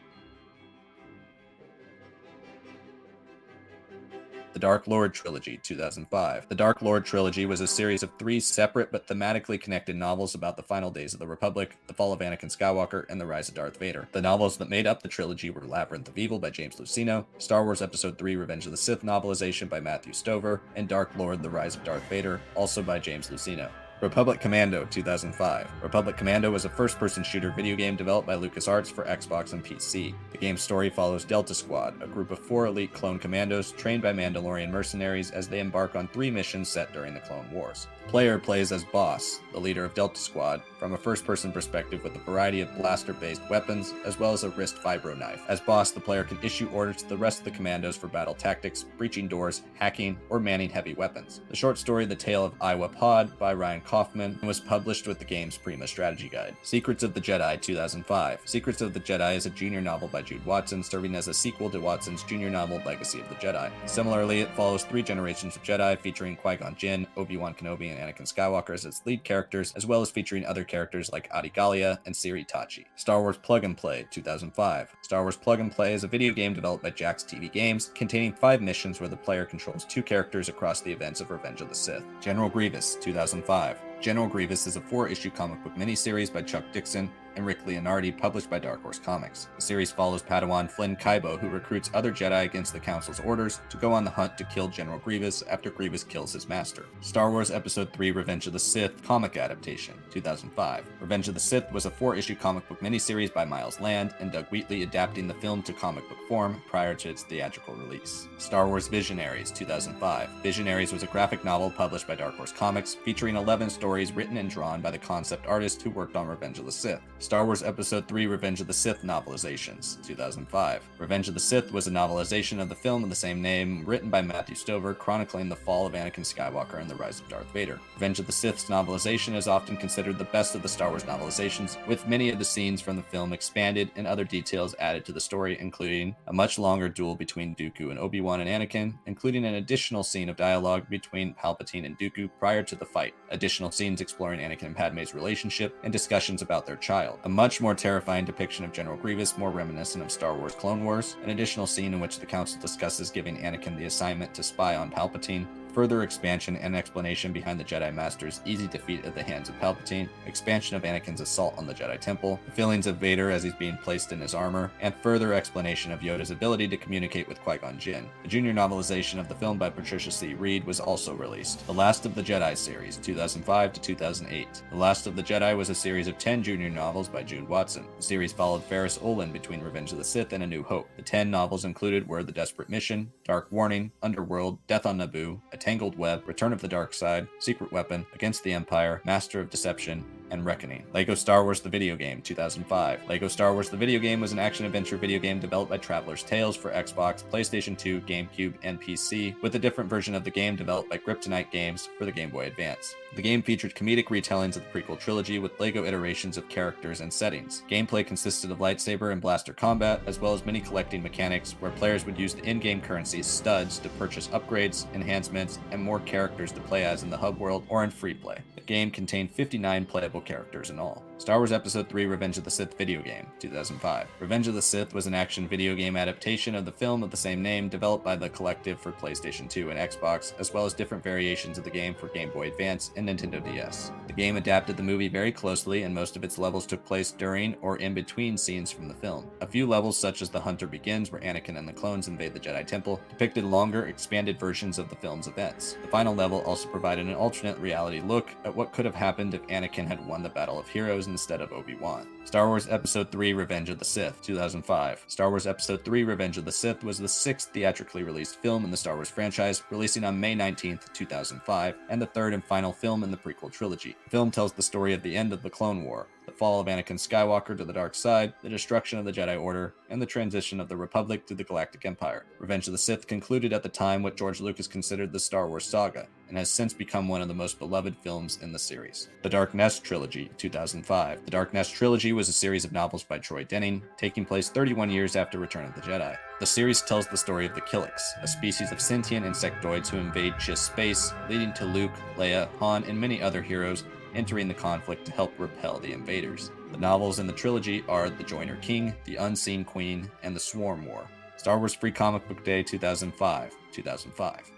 The Dark Lord Trilogy, 2005. The Dark Lord Trilogy was a series of 3 separate but thematically connected novels about the final days of the Republic, the fall of Anakin Skywalker, and the rise of Darth Vader. The novels that made up the trilogy were Labyrinth of Evil by James Luceno, Star Wars Episode 3 Revenge of the Sith novelization by Matthew Stover, and Dark Lord: The Rise of Darth Vader, also by James Luceno. Republic Commando, 2005. Republic Commando was a first-person shooter video game developed by LucasArts for Xbox and PC. The game's story follows Delta Squad, a group of 4 elite clone commandos trained by Mandalorian mercenaries as they embark on 3 missions set during the Clone Wars. Player plays as Boss, the leader of Delta Squad, from a first-person perspective with a variety of blaster-based weapons, as well as a wrist vibro knife. As Boss, the player can issue orders to the rest of the commandos for battle tactics, breaching doors, hacking, or manning heavy weapons. The short story The Tale of Iwa Pod by Ryan Kaufman and was published with the game's Prima Strategy Guide. Secrets of the Jedi 2005. Secrets of the Jedi is a junior novel by Jude Watson, serving as a sequel to Watson's junior novel Legacy of the Jedi. Similarly, it follows 3 generations of Jedi featuring Qui-Gon Jinn, Obi-Wan Kenobi, and Anakin Skywalker as its lead characters, as well as featuring other characters like Adi Gallia and Siri Tachi. Star Wars Plug and Play 2005. Star Wars Plug and Play is a video game developed by Jax TV Games, containing 5 missions where the player controls 2 characters across the events of Revenge of the Sith. General Grievous 2005. General Grievous is a 4-issue comic book miniseries by Chuck Dixon and Rick Leonardi, published by Dark Horse Comics. The series follows Padawan Flynn Kaibo, who recruits other Jedi against the Council's orders to go on the hunt to kill General Grievous after Grievous kills his master. Star Wars Episode 3 Revenge of the Sith comic adaptation, 2005. Revenge of the Sith was a 4-issue comic book miniseries by Miles Land and Doug Wheatley, adapting the film to comic book form prior to its theatrical release. Star Wars Visionaries, 2005. Visionaries was a graphic novel published by Dark Horse Comics, featuring 11 stories written and drawn by the concept artist who worked on Revenge of the Sith. Star Wars Episode 3 Revenge of the Sith Novelizations, 2005. Revenge of the Sith was a novelization of the film of the same name, written by Matthew Stover, chronicling the fall of Anakin Skywalker and the rise of Darth Vader. Revenge of the Sith's novelization is often considered the best of the Star Wars novelizations, with many of the scenes from the film expanded and other details added to the story, including a much longer duel between Dooku and Obi-Wan and Anakin, including an additional scene of dialogue between Palpatine and Dooku prior to the fight, additional scenes exploring Anakin and Padme's relationship, and discussions about their child. A much more terrifying depiction of General Grievous, more reminiscent of Star Wars Clone Wars, an additional scene in which the Council discusses giving Anakin the assignment to spy on Palpatine, further expansion and explanation behind the Jedi Master's easy defeat at the hands of Palpatine, expansion of Anakin's assault on the Jedi Temple, the feelings of Vader as he's being placed in his armor, and further explanation of Yoda's ability to communicate with Qui-Gon Jinn. The junior novelization of the film by Patricia C. Reed was also released. The Last of the Jedi series, 2005 to 2008. The Last of the Jedi was a series of 10 junior novels by Jude Watson. The series followed Ferris Olin between Revenge of the Sith and A New Hope. The 10 novels included were The Desperate Mission, Dark Warning, Underworld, Death on Naboo, Tangled Web, Return of the Dark Side, Secret Weapon, Against the Empire, Master of Deception, and Reckoning. LEGO Star Wars The Video Game, 2005. LEGO Star Wars The Video Game was an action-adventure video game developed by Traveler's Tales for Xbox, PlayStation 2, GameCube, and PC, with a different version of the game developed by Kryptonite Games for the Game Boy Advance. The game featured comedic retellings of the prequel trilogy with LEGO iterations of characters and settings. Gameplay consisted of lightsaber and blaster combat, as well as mini collecting mechanics where players would use the in-game currency studs to purchase upgrades, enhancements, and more characters to play as in the hub world or in free play. The game contained 59 playable characters in all. Star Wars Episode 3 Revenge of the Sith video game, 2005. Revenge of the Sith was an action video game adaptation of the film of the same name developed by the Collective for PlayStation 2 and Xbox, as well as different variations of the game for Game Boy Advance and Nintendo DS. The game adapted the movie very closely, and most of its levels took place during or in between scenes from the film. A few levels, such as The Hunter Begins, where Anakin and the clones invade the Jedi Temple, depicted longer, expanded versions of the film's events. The final level also provided an alternate reality look at what could have happened if Anakin had won the Battle of Heroes instead of Obi-Wan. Star Wars Episode 3 Revenge of the Sith, 2005. Star Wars Episode 3 Revenge of the Sith was the 6th theatrically released film in the Star Wars franchise, releasing on May 19, 2005, and the 3rd and final film in the prequel trilogy. The film tells the story of the end of the Clone War, the fall of Anakin Skywalker to the dark side, the destruction of the Jedi Order, and the transition of the Republic to the Galactic Empire. Revenge of the Sith concluded at the time what George Lucas considered the Star Wars saga, and has since become one of the most beloved films in the series. The Dark Nest Trilogy, 2005. The Dark Nest Trilogy was a series of novels by Troy Denning, taking place 31 years after Return of the Jedi. The series tells the story of the Killiks, a species of sentient insectoids who invade Chiss space, leading to Luke, Leia, Han, and many other heroes entering the conflict to help repel the invaders. The novels in the trilogy are The Joiner King, The Unseen Queen, and The Swarm War. Star Wars Free Comic Book Day 2005.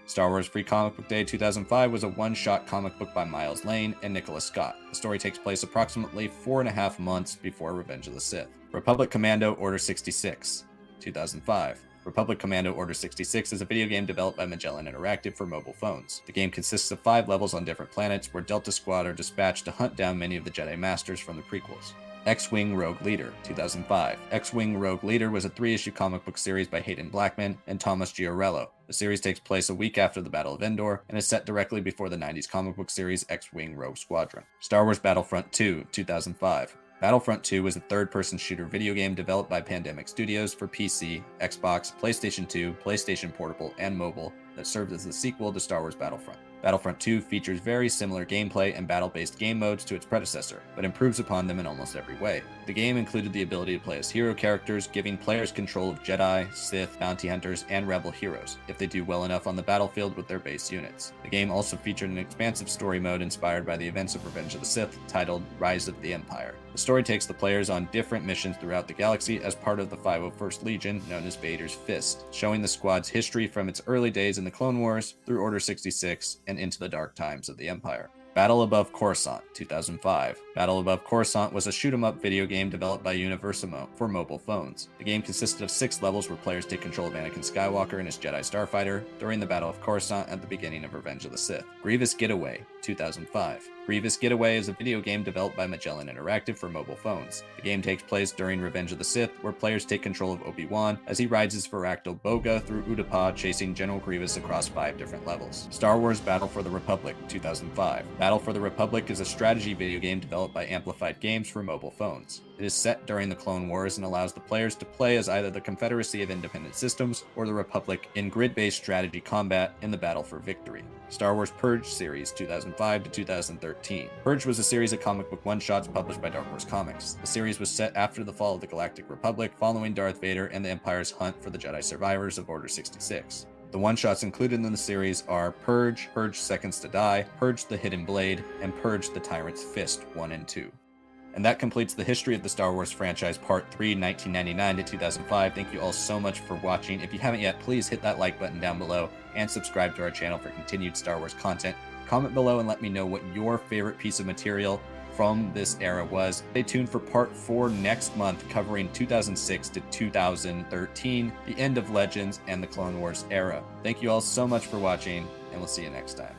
Star Wars Free Comic Book Day 2005 was a one-shot comic book by Miles Lane and Nicholas Scott. The story takes place approximately 4.5 months before Revenge of the Sith. Republic Commando Order 66, 2005. Republic Commando Order 66 is a video game developed by Magellan Interactive for mobile phones. The game consists of 5 levels on different planets where Delta Squad are dispatched to hunt down many of the Jedi Masters from the prequels. X-Wing Rogue Leader, 2005. X-Wing Rogue Leader was a 3-issue comic book series by Hayden Blackman and Thomas Giorello. The series takes place a week after the Battle of Endor and is set directly before the 90s comic book series X-Wing Rogue Squadron. Star Wars Battlefront 2, 2005. Battlefront 2 was a third-person shooter video game developed by Pandemic Studios for PC, Xbox, PlayStation 2, PlayStation Portable, and mobile that served as the sequel to Star Wars Battlefront. Battlefront 2 features very similar gameplay and battle-based game modes to its predecessor, but improves upon them in almost every way. The game included the ability to play as hero characters, giving players control of Jedi, Sith, bounty hunters, and rebel heroes, if they do well enough on the battlefield with their base units. The game also featured an expansive story mode inspired by the events of Revenge of the Sith, titled Rise of the Empire. The story takes the players on different missions throughout the galaxy as part of the 501st Legion, known as Vader's Fist, showing the squad's history from its early days in the Clone Wars through Order 66 and into the dark times of the Empire. Battle Above Coruscant, 2005. Battle Above Coruscant was a shoot-'em-up video game developed by Universamo for mobile phones. The game consisted of 6 levels where players take control of Anakin Skywalker and his Jedi Starfighter during the Battle of Coruscant at the beginning of Revenge of the Sith. Grievous Getaway, 2005. Grievous Getaway is a video game developed by Magellan Interactive for mobile phones. The game takes place during Revenge of the Sith, where players take control of Obi-Wan as he rides his Varactyl Boga through Utapau, chasing General Grievous across 5 different levels. Star Wars Battle for the Republic, 2005. Battle for the Republic is a strategy video game developed by Amplified Games for mobile phones. It is set during the Clone Wars and allows the players to play as either the Confederacy of Independent Systems or the Republic in grid-based strategy combat in the battle for victory. Star Wars Purge series, 2005 to 2013. Purge was a series of comic book one-shots published by Dark Horse Comics. The series was set after the fall of the Galactic Republic, following Darth Vader and the Empire's hunt for the Jedi survivors of Order 66. The one-shots included in the series are Purge, Purge Seconds to Die, Purge the Hidden Blade, and Purge the Tyrant's Fist 1 and 2. And that completes the history of the Star Wars franchise, Part 3, 1999 to 2005. Thank you all so much for watching. If you haven't yet, please hit that like button down below and subscribe to our channel for continued Star Wars content. Comment below and let me know what your favorite piece of material from this era was. Stay tuned for Part 4 next month, covering 2006 to 2013, the end of Legends and the Clone Wars era. Thank you all so much for watching, and we'll see you next time.